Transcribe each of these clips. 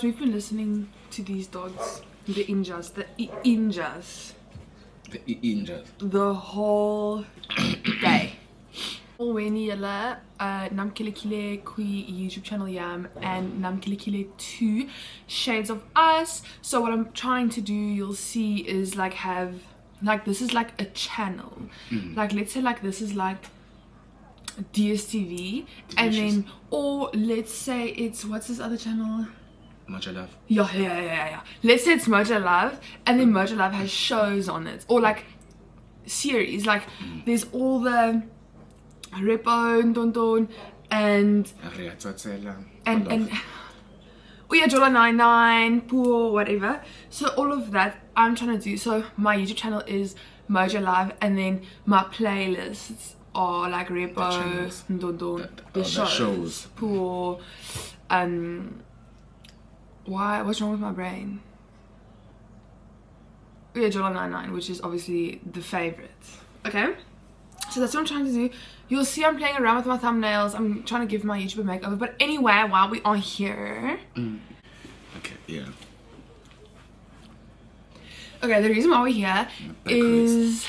Guys, we've been listening to these dogs, the Injas, the whole day. Alweni julle Nam Kile Kile Kui YouTube channel Yam and Nam Kile Kile 2 Shades of Us. So what I'm trying to do, you'll see, is like have like this is like a channel. Like let's say like this is like DSTV. Delicious. And then, or let's say it's, what's this other channel? Moja Love. Yeah. Let's say it's Moja Love, and then Moja Love has shows on it, or like series. Like there's all the Repo, Ndondon, and Jola 99, Poor, whatever. So all of that I'm trying to do. So my YouTube channel is Moja Love, and then my playlists are like Repo, Ndondon, the shows, Poor, what's wrong with my brain? Jola 99, which is obviously the favorite. Okay, so that's what I'm trying to do. You'll see I'm playing around with my thumbnails. I'm trying to give my YouTube a makeover. But anyway, while we are here, okay, yeah. Okay, the reason why we're here is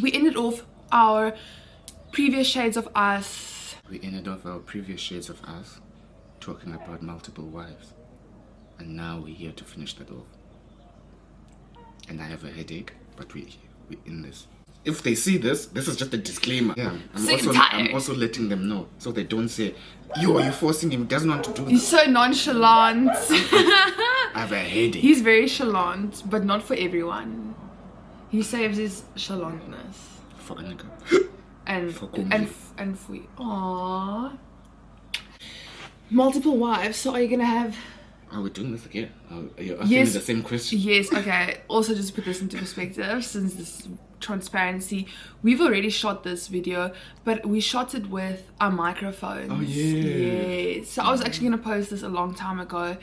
we ended off our previous Shades of Us. We ended off our previous Shades of Us talking about multiple wives, and now we're here to finish that off. And I have a headache, but we in this. If they see this is just a disclaimer. Yeah, I'm also letting them know, so they don't say, "Yo, are you forcing him? He doesn't want to do this." He's so nonchalant. I have a headache. He's very chalant, but not for everyone. He saves his chalantness for Anika and for aww. Multiple wives. So are you gonna have? Are we doing this again? Are you asking me the same question? Yes. Okay. Also, just to put this into perspective, since this transparency, we've already shot this video, but we shot it with our microphones. Oh yeah. Yes. So I was actually gonna post this a long time ago,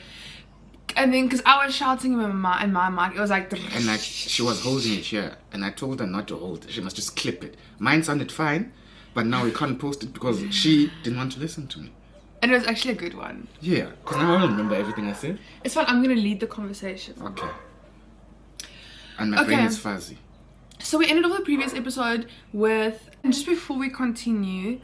and then because I was shouting in my mic, it was like. And like she was holding it here, and I told her not to hold it. She must just clip it. Mine sounded fine, but now we can't post it because she didn't want to listen to me. And it was actually a good one. Yeah, because now I don't remember everything I said. It's fine, I'm going to lead the conversation. Okay. And my brain is fuzzy. So we ended off the previous episode with, and just before we continue,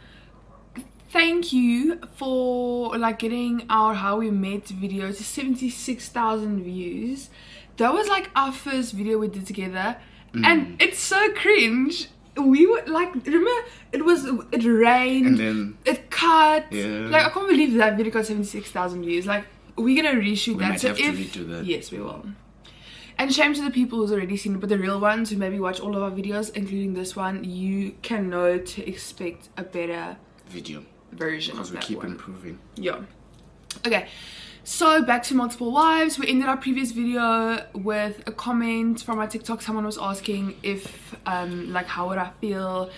thank you for like getting our How We Met video to 76,000 views. That was like our first video we did together. And it's so cringe. We were like, remember it rained, and then it cut. Yeah. Like I can't believe that video got 76,000 views. Like we're gonna reshoot that. Might have to redo that. Yes, we will. And shame to the people who's already seen it, but the real ones who maybe watch all of our videos, including this one, you can know to expect a better video version because of we that keep one. improving. Yeah. Okay. So back to multiple wives. We ended our previous video with a comment from my TikTok. Someone was asking if like how would I feel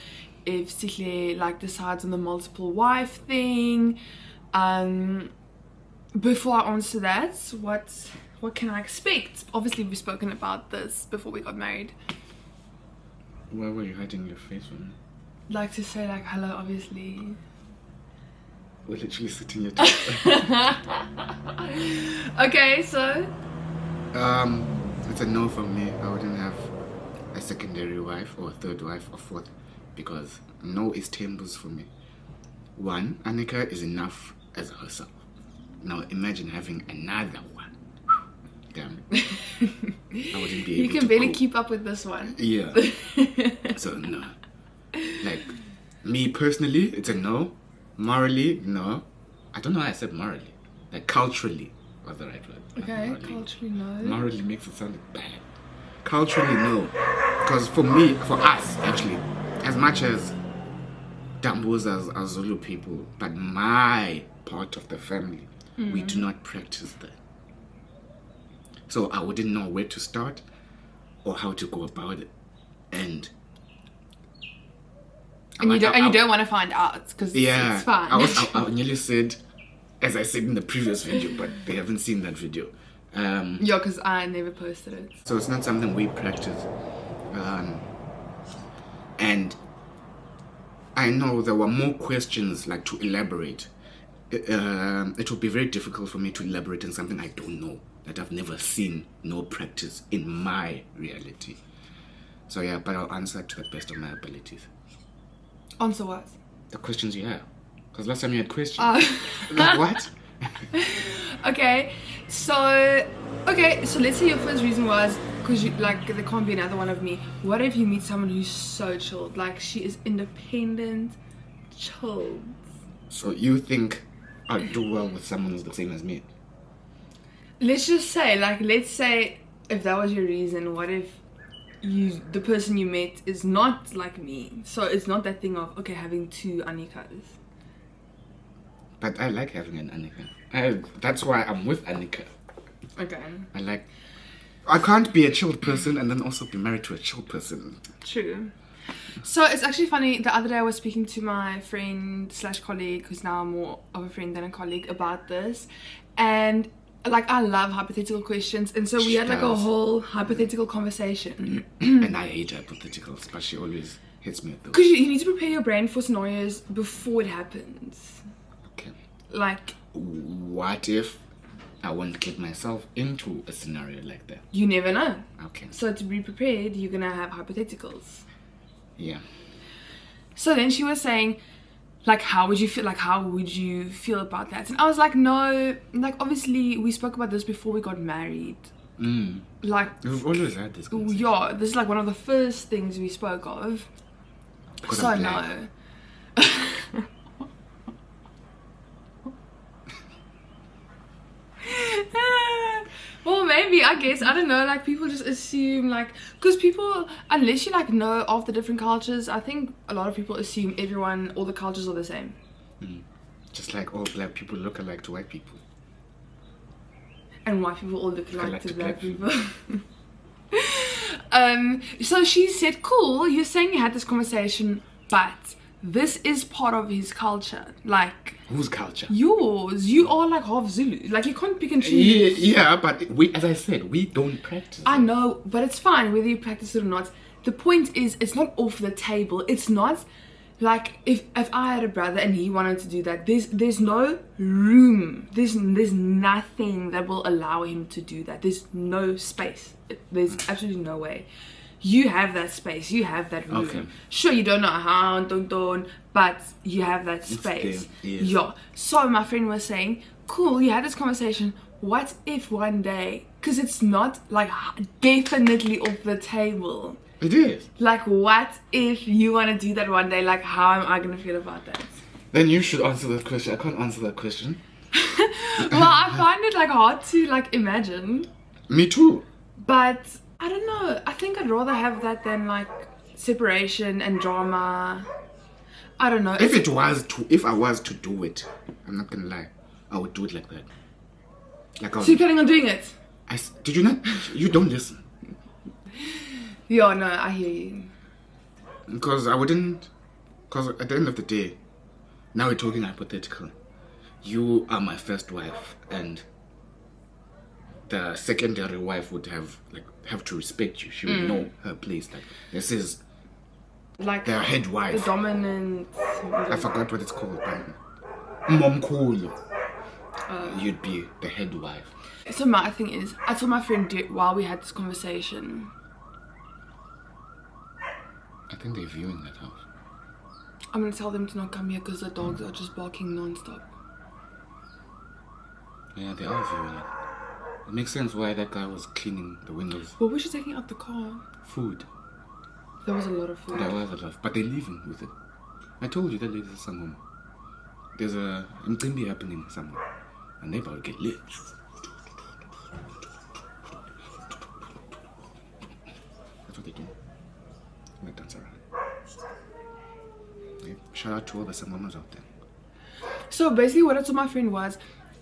if Sihle like decides on the multiple wife thing. Before I answer that, what can I expect? Obviously we've spoken about this before we got married. Why were you hiding your face from me? Like to say like hello, obviously. We're literally sitting here. Okay, so it's a no from me. I wouldn't have a secondary wife or a third wife or fourth, because no is tables for me. One, Anika is enough as herself. Now imagine having another one. Damn. I wouldn't be able you can to barely cope. keep up with this one. Yeah. So no. Like me personally, it's a no. Morally, no. I don't know why I said morally. Like culturally was the right word. Okay, morally. culturally no. Morally makes it sound bad. Culturally no. Because for me, for us actually, as much as Dambos are Zulu people, but my part of the family, we do not practice that. So I wouldn't know where to start or how to go about it. And you don't want to find out because it's fun. I nearly said, as I said in the previous video, but they haven't seen that video. Yeah, because I never posted it. So it's not something we practice. And I know there were more questions like to elaborate. it would be very difficult for me to elaborate on something I don't know, that I've never seen, no practice in my reality. So yeah, but I'll answer to the best of my abilities. Answer what? The questions you have. Because last time you had questions. Like what? Okay, so let's say your first reason was because you like there can't be another one of me. What if you meet someone who's so chilled, like she is independent, chilled? So you think I'd do well with someone who's the same as me? Let's just say, let's say if that was your reason, what if the person you met is not like me? So it's not that thing of, okay, having two Annikas. But I like having an Annika. That's why I'm with Annika. Okay. I can't be a chilled person and then also be married to a chilled person. True. So it's actually funny, the other day I was speaking to my friend / colleague, who's now more of a friend than a colleague, about this, and like I love hypothetical questions, and so we had like a whole hypothetical conversation. And I hate hypotheticals, but she always hits me with those. Because you need to prepare your brain for scenarios before it happens. Okay. Like, what if I won't get myself into a scenario like that? You never know. Okay. So to be prepared, you're gonna have hypotheticals. Yeah. So then she was saying, like, how would you feel? Like, how would you feel about that? And I was like, no, like, obviously we spoke about this before we got married. Like, we've always had this conversation. Yeah, this is like one of the first things we spoke of. Because so I'm black. no. Well, maybe, I guess, I don't know, like people just assume, like, because people, unless you like know of the different cultures, I think a lot of people assume all the cultures are the same. Just like all black people look alike to white people. And white people all look alike to black people. So she said, cool, you're saying you had this conversation, but this is part of his culture. Like, whose culture? Yours. You are like half Zulu. Like, you can't pick and choose. Yeah, but we, as I said, we don't practice. I know, but it's fine whether you practice it or not. The point is, it's not off the table. It's not like if I had a brother and he wanted to do that, there's no room. There's nothing that will allow him to do that. There's no space. There's absolutely no way. You have that space, you have that room. Okay. Sure, you don't know how, but you have that space. Yeah. So my friend was saying, cool, you had this conversation. What if one day, because it's not like definitely off the table. It is. Like, what if you want to do that one day? Like, how am I going to feel about that? Then you should answer that question. I can't answer that question. Well, I find it like hard to like imagine. Me too. But I don't know. I think I'd rather have that than like separation and drama. I don't know. If I was to do it, I'm not gonna lie, I would do it like that. Like, so you're planning on doing it? Did you not? You don't listen. Yeah, no, I hear you. Because I wouldn't. Because at the end of the day, now we're talking hypothetical. You are my first wife, and the secondary wife would have to respect you. She would know her place. Like, this is like their head wife. The dominant. I forgot what it's called. Momkhulu. You'd be the head wife. So my thing is, I told my friend while we had this conversation. I think they're viewing that house. I'm gonna tell them to not come here because the dogs are just barking non-stop. Yeah, they are viewing it. It makes sense why that guy was cleaning the windows. Well, we should taking out the car. Food. There was a lot of food. There was a lot, but they're leaving with it. I told you that there's some home. There's a mcimbi happening somewhere, and they're about to get lit. That's what they do. They dance around. Yeah. Shout out to all the Samamas out there. So basically, what I told my friend was,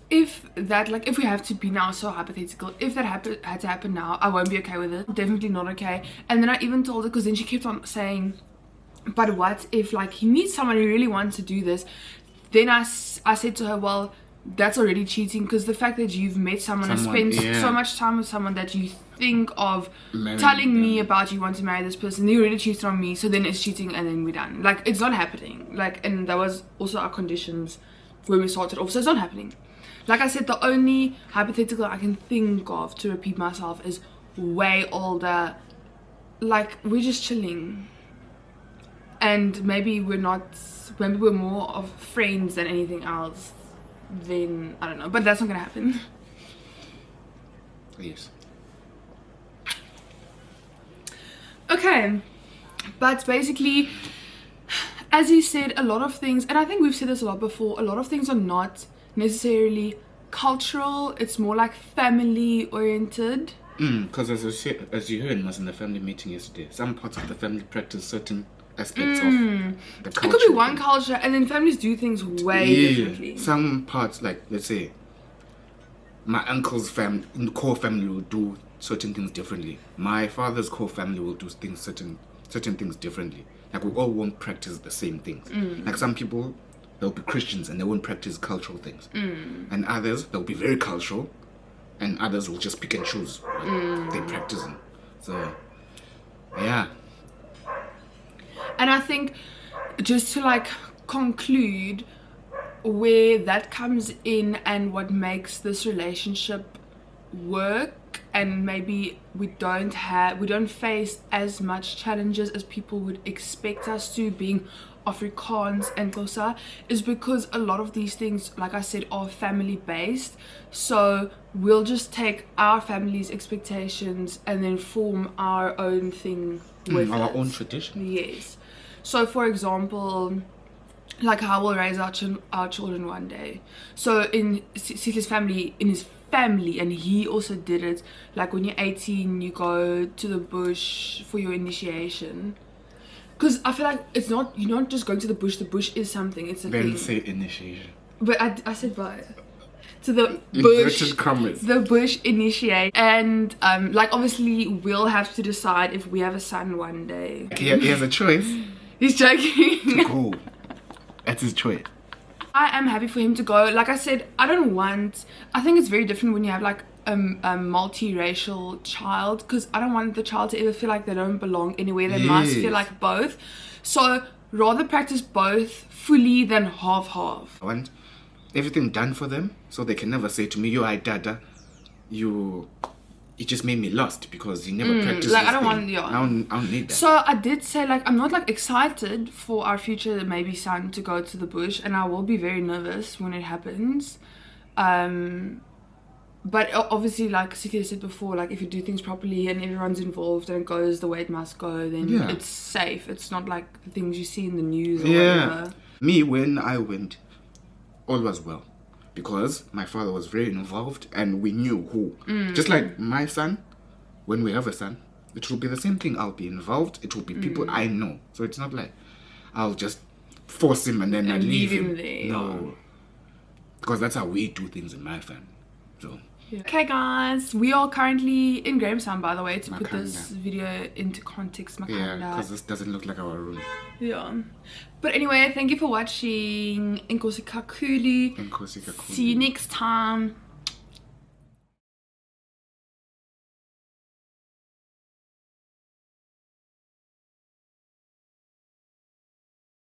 if we have to be now so hypothetical, if that had to happen now, I won't be okay with it. Definitely not okay. And then I even told her, because then she kept on saying, but what if like he meets someone who really wants to do this? Then I said to her, well, that's already cheating, because the fact that you've met someone and spent so much time with someone that you think of telling me about you want to marry this person, they already cheated on me, so then it's cheating and then we're done. Like, it's not happening. Like, and that was also our conditions when we started off, so it's not happening. Like I said, the only hypothetical I can think of to repeat myself is way older. Like, we're just chilling, and maybe we're more of friends than anything else. Then I don't know, but that's not gonna happen. Yes. Okay, but basically, as you said, a lot of things, and I think we've said this a lot before, a lot of things are not necessarily cultural. It's more like family oriented. Because as you heard in the family meeting yesterday, some parts of the family practice certain aspects of the culture. It could be one culture, and then families do things way differently. Some parts, like, let's say, my uncle's core family will do certain things differently. My father's core family will do certain things differently. Like, we all won't practice the same things. Like, some people, they'll be Christians and they won't practice cultural things. And others, they'll be very cultural, and others will just pick and choose what they practice in. So, yeah. And I think, just to like conclude, where that comes in and what makes this relationship work, and maybe we don't face as much challenges as people would expect us to, being Afrikaans and Xhosa, is because a lot of these things, like I said, are family based. So we'll just take our family's expectations and then form our own thing with our own tradition. Yes. So for example, like how we'll raise our children one day. So in Sithi's family, and he also did it, like when you're 18 you go to the bush for your initiation. Because I feel like you're not just going to the bush is something, it's a thing. Then say initiation. But I said but to the bush, the bush initiate. And like obviously we'll have to decide if we have a son one day. He has a choice. He's joking. Cool. That's his choice. I am happy for him to go. Like I said, I think it's very different when you have like a multiracial child, because I don't want the child to ever feel like they don't belong anywhere. They must feel like both. So rather practice both fully than half. I want everything done for them, so they can never say to me, "Yo, dada, it just made me lost because you never practiced." Like, this I don't thing. want, I don't need that. So I did say, like, I'm not like excited for our future maybe son to go to the bush, and I will be very nervous when it happens. But obviously, like Cynthia said before, like if you do things properly and everyone's involved and it goes the way it must go, then it's safe. It's not like the things you see in the news or whatever. Me, when I went, all was well, because my father was very involved and we knew who. Just like my son, when we have a son, it will be the same thing. I'll be involved. It will be people I know. So it's not like I'll just force him and then I leave him there. No, because that's how we do things in my family. So. Yeah. Okay guys, we are currently in Grahamstown, by the way, to put Makanda. this video into context. Makanda. Yeah, because this doesn't look like our room. Yeah. But anyway, thank you for watching. Inkosi Kakulu. Inkosi Kakulu. See you next time.